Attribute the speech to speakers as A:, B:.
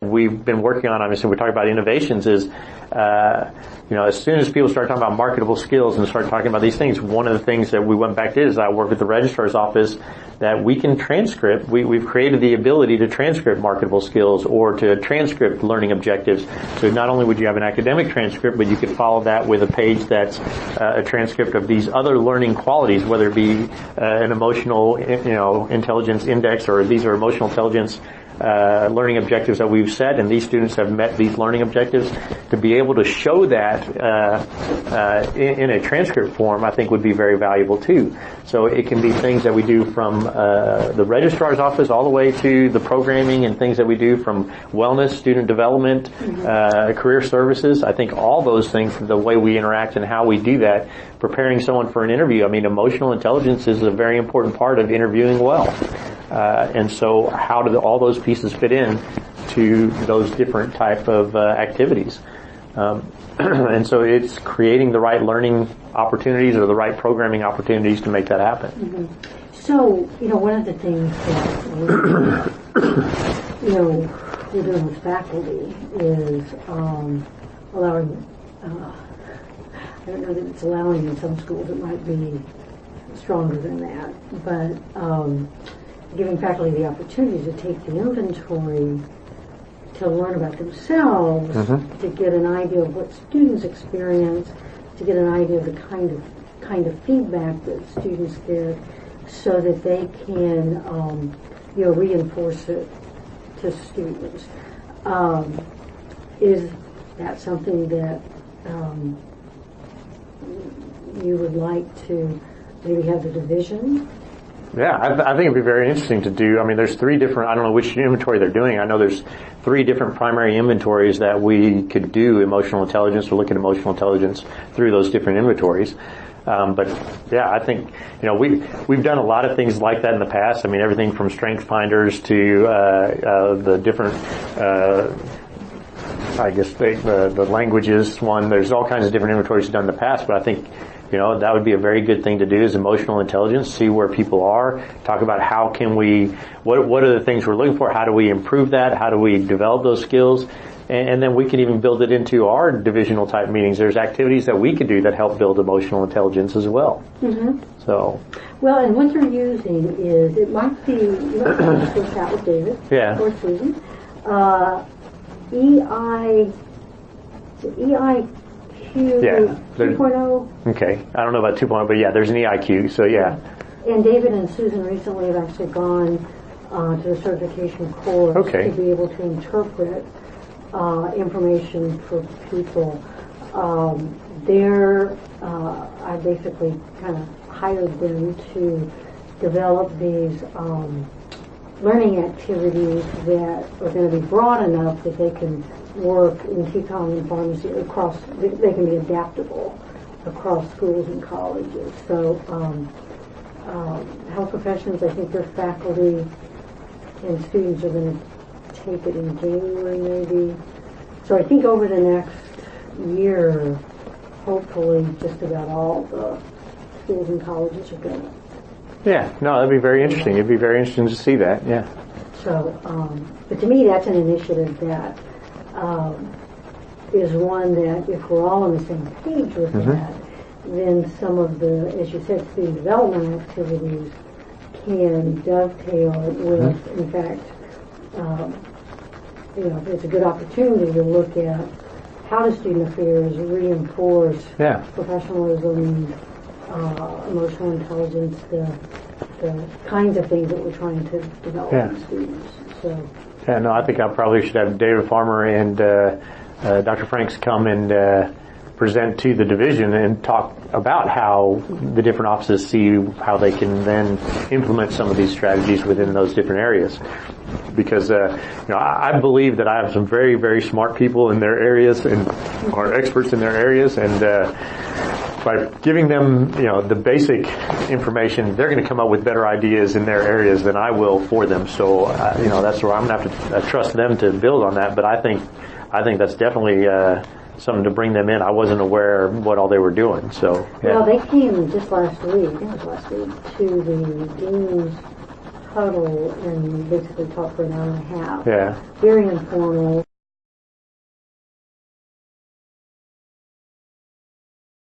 A: we've been working on, obviously we're talking about innovations, is as soon as people start talking about marketable skills and start talking about these things, one of the things that we went back to is I work with the registrar's office that we can transcript. We've created the ability to transcript marketable skills or to transcript learning objectives. So not only would you have an academic transcript, but you could follow that with a page that's a transcript of these other learning qualities, whether it be an emotional intelligence index, or these are emotional intelligence learning objectives that we've set, and these students have met these learning objectives. To be able to show that in a transcript form, I think would be very valuable too. So it can be things that we do from the registrar's office all the way to the programming and things that we do from wellness, student development, career services. I think all those things, the way we interact and how we do that, preparing someone for an interview. I mean, emotional intelligence is a very important part of interviewing well. And so how do all those pieces fit in to those different type of activities? And so it's creating the right learning opportunities or the right programming opportunities to make that happen.
B: Mm-hmm. So, one of the things that we're doing with faculty is allowing, I don't know that it's allowing in some schools, it might be stronger than that, but giving faculty the opportunity to take the inventory to learn about themselves, to get an idea of what students experience, to get an idea of the kind of feedback that students get, so that they can reinforce it to students. Is that something that you would like to maybe have the division?
A: Yeah, I think it'd be very interesting to do. I mean, there's three different, I don't know which inventory they're doing. I know there's three different primary inventories that we could do emotional intelligence, or look at emotional intelligence through those different inventories. But yeah, I think, we've done a lot of things like that in the past. I mean, everything from strength finders to, the different, the languages one. There's all kinds of different inventories done in the past, but I think, that would be a very good thing to do, is emotional intelligence, see where people are, talk about how can we, what are the things we're looking for, how do we improve that, how do we develop those skills, and then we can even build it into our divisional type meetings. There's activities that we could do that help build emotional intelligence as well.
B: Mm-hmm.
A: So.
B: Well, and what you're using is, it might be, just go chat with David, or Susan, EIQ 2.0.
A: Okay. I don't know about 2.0, but yeah, there's an EIQ, so yeah.
B: And David and Susan recently have actually gone to the certification course to be able to interpret information for people. I basically kind of hired them to develop these learning activities that are going to be broad enough that they can work in TCOM and pharmacy across, they can be adaptable across schools and colleges. So health professions, I think their faculty and students are going to take it in January maybe. So I think over the next year, hopefully just about all the schools and colleges are going to.
A: Yeah, no, that'd be very interesting. It'd be very interesting to see that, yeah.
B: So, but to me that's an initiative that is one that if we're all on the same page with that, then some of the, as you said, student development activities can dovetail with, in fact, it's a good opportunity to look at how does student affairs reinforce professionalism, emotional intelligence, the kinds of things that we're trying to develop in students. So.
A: Yeah, no, I think I probably should have David Farmer and Dr. Franks come and present to the division and talk about how the different offices see how they can then implement some of these strategies within those different areas. Because I believe that I have some very, very smart people in their areas and are experts in their areas, and by giving them the basic information, they're going to come up with better ideas in their areas than I will for them. So that's where I'm going to have to trust them to build on that. But I think that's definitely something to bring them in. I wasn't aware of what all they were doing. So
B: well, they came just last week. I think it was last week, to the dean's huddle and basically talk for an hour and a half.
A: Yeah.
B: Very informal.